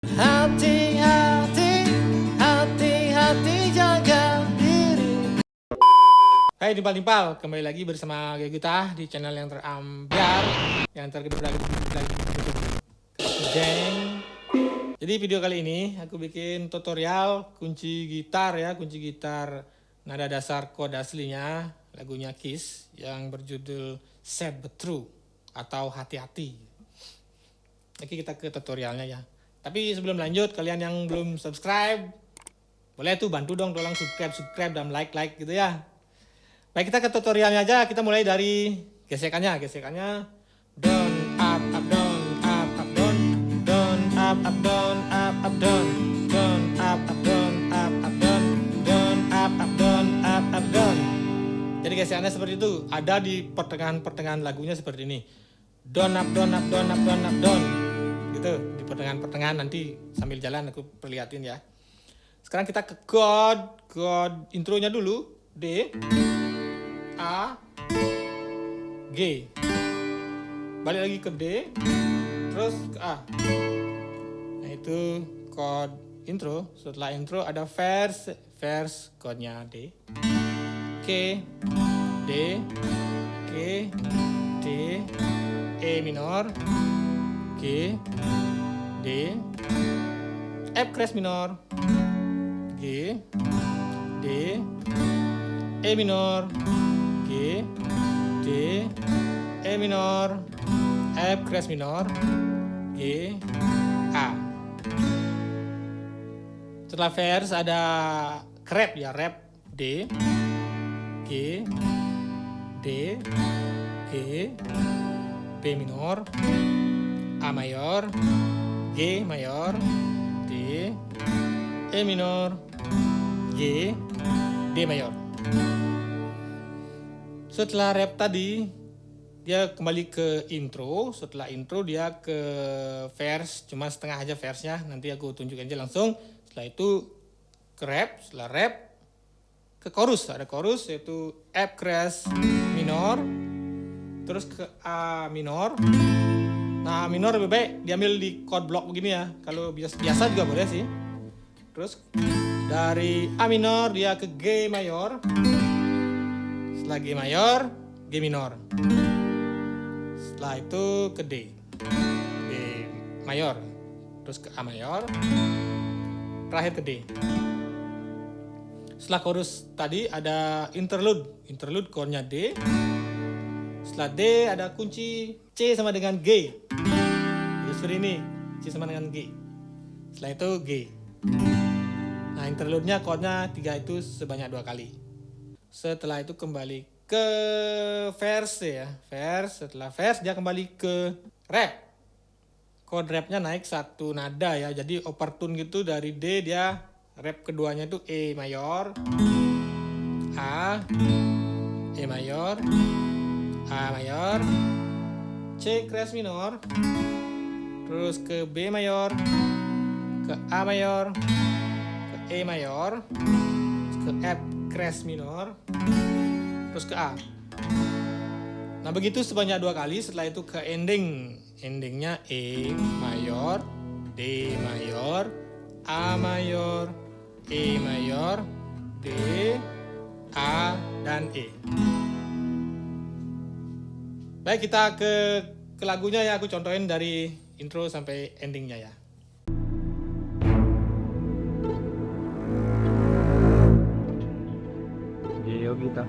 Hati-hati, hati-hati jaga diri. Hai Dimpal-Dimpal, kembali lagi bersama kita di channel yang terambiar, yang tergede lagi geng. Jadi video kali ini aku bikin tutorial kunci gitar ya, kunci gitar nada dasar chord aslinya lagunya Kiss yang berjudul Sad But True atau Hati-hati. Oke, kita ke tutorialnya ya. Tapi sebelum lanjut, kalian yang belum subscribe, boleh tuh bantu dong, tolong subscribe dan like gitu ya. Baik, kita ke tutorialnya aja. Kita mulai dari gesekannya. Down, up, down, up, down, down, up, down, up, down, down, up, down, up, down, down, up, down, up, down. Jadi gesekannya seperti itu. Ada di pertengahan lagunya seperti ini. Down, up, down, up, down, up, down, up, down. Gitu, di pertengahan nanti sambil jalan aku perlihatin ya. Sekarang kita ke chord intronya dulu. D, A, G. Balik lagi ke D, terus ke A. Nah itu chord intro. Setelah intro ada verse chordnya D, K, D, K, D, E minor, G, D, F crash minor, G, D, E minor, G, D, E minor, F crash minor, G, A. Setelah verse ada rap ya, rap D, G, D, G, B minor, A mayor, G mayor, D, E minor, G, D mayor. Setelah rap tadi, dia kembali ke intro. Setelah intro dia ke verse, cuma setengah aja verse-nya. Nanti aku tunjukin aja langsung. Setelah itu ke rap, setelah rap ke chorus. Ada chorus yaitu F crash minor, terus ke A minor. Nah, minor lebih baik diambil di chord block begini ya. Kalau biasa juga boleh sih. Terus dari A minor dia ke G mayor. Setelah G mayor, G minor. Setelah itu ke D. D mayor. Terus ke A mayor. Terakhir ke D. Setelah chorus tadi ada interlude. Interlude chordnya D. Setelah D ada kunci C sama dengan G. Seperti ini, C sama dengan G. Setelah itu G. Nah, interlude-nya chordnya 3 itu sebanyak 2 kali. Setelah itu kembali ke verse ya. Setelah verse dia kembali ke rap. Chord rapnya naik 1 nada ya. Jadi overtune gitu, dari D dia rap keduanya itu E mayor, A, E mayor, A mayor, C crash minor, terus ke B mayor, ke A mayor, ke E mayor, terus ke F crash minor, terus ke A. Nah begitu sebanyak 2 kali. Setelah itu ke endingnya E mayor, D mayor, A mayor, E mayor, D, A, dan E. Baik, kita ke lagunya ya. Aku contohin dari intro sampai endingnya ya. Yo kita.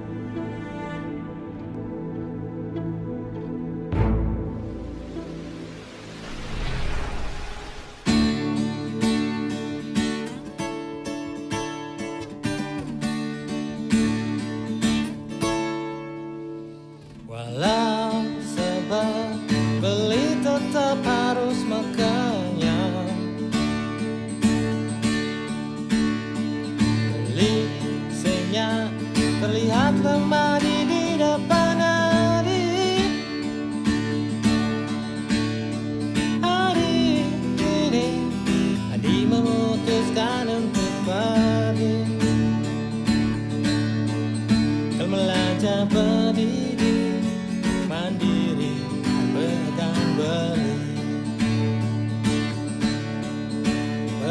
Walau sebab beli tetap harus makannya.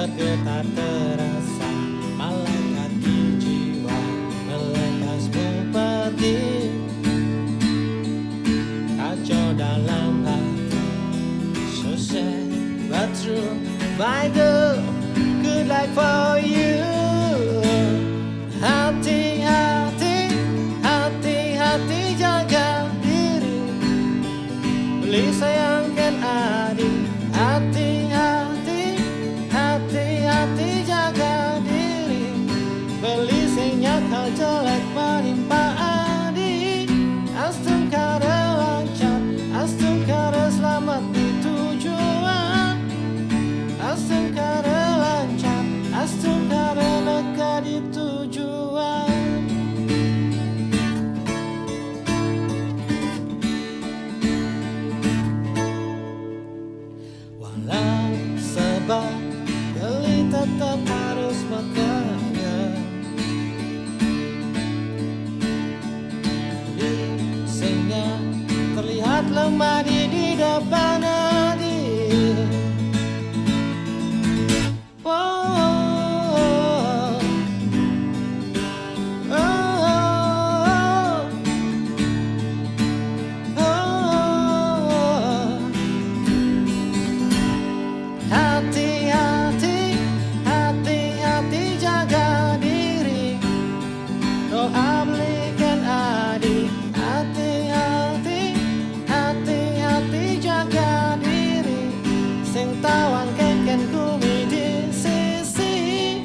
bergetar terasa, malaikat di jiwa melepasmu pergi. Kacau dalam hati, so sad but true. My girl, good luck for you. Hati-hati, hati-hati jaga diri, beli sayangkan adik. Hati-hati, hati-hati jaga diri, beli senyakal jelek menimpa adik. Astung kada lancar, astung kada selamat di tujuan. Astung kada lancar, astung kada lega di tujuan. Walau sebab geli tetap harus bekerja, bisanya terlihat lemah di depan adik. Hati-hati, hati-hati jaga diri, doa belikan adik. Hati-hati, hati-hati jaga diri, sing tawan keken kumi di sisi.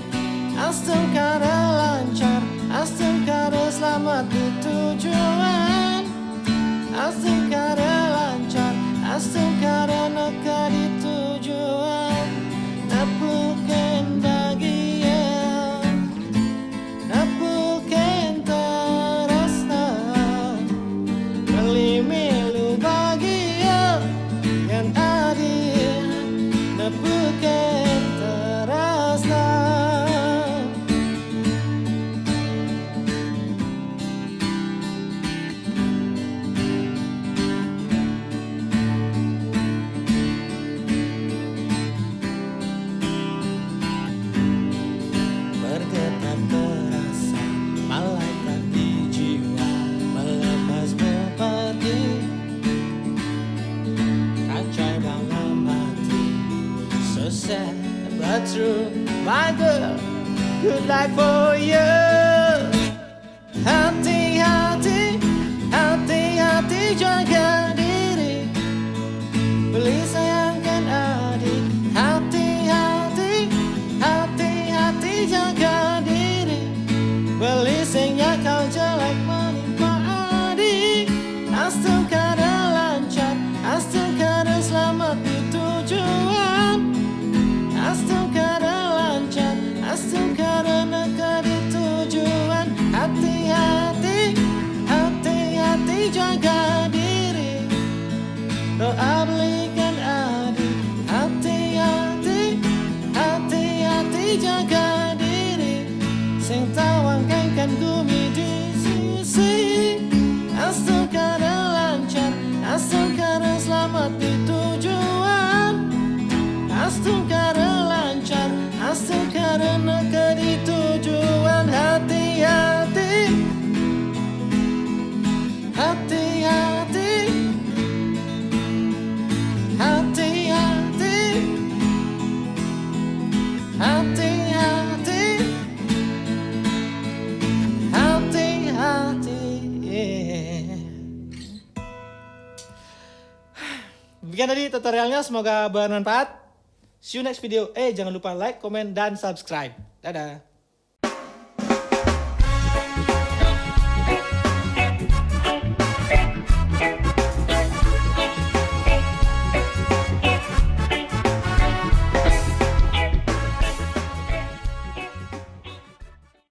Astung kada lancar, astung kada selamat di tujuan. Astung kada lancar, astung kada neka di tujuan. Napuken bagian, napuken terasna, beli milu bagian yang adil. Napuken terasna. Bergetar terasa, malaikat di jiwa melepasmu pergi. Kacau dalam hati, so sad but true. My girl, good luck for you. Hati-hati, hati-hati jaga diri, beli sayangkan adik. Hati-hati, hati-hati jaga diri, beli senyakal jelek menimpa adik. Astung kada lancar, astung kada selamat di tujuan. Astung kada lancar, astung kada neka di tujuan. Hati-hati, hati-hati jaga diri, doa belikan adik. Hati-hati, hati-hati jaga diri, sing tawangkan gumi di sisi. Astung kada lancar, astung kada selamat di tujuan. Astung kada lancar, astung kada neka di tujuan. Hati-hati, hati-hati, hati-hati, hati-hati, hati-hati. Demikian tadi tutorialnya, semoga bermanfaat. See you next video. Jangan lupa like, comment, dan subscribe. Dadah.